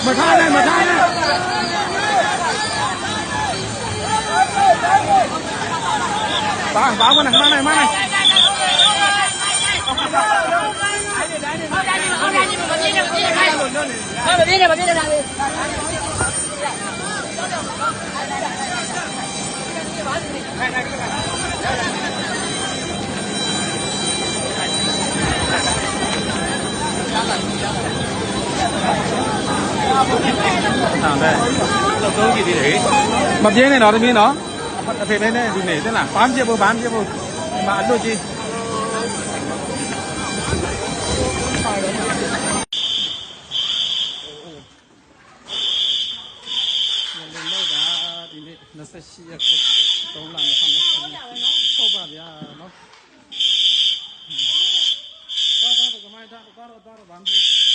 မထားနဲ့မထားနဲ့ဘာမနဲ့မနဲ့မပြေနဲ့လာလေတော့ကြည့်သေးတယ်မပြင်းနဲ့တော့တမင်းနော်အဖေမဲနဲ့ဒီနေသလားဘာမှပြဖို့ဒီမှာအလွတ်ကြီး28ရက်3လ2020ဟုတ်ပါဗျာနော်တော့ကမိုင်းတော့ဘာမှ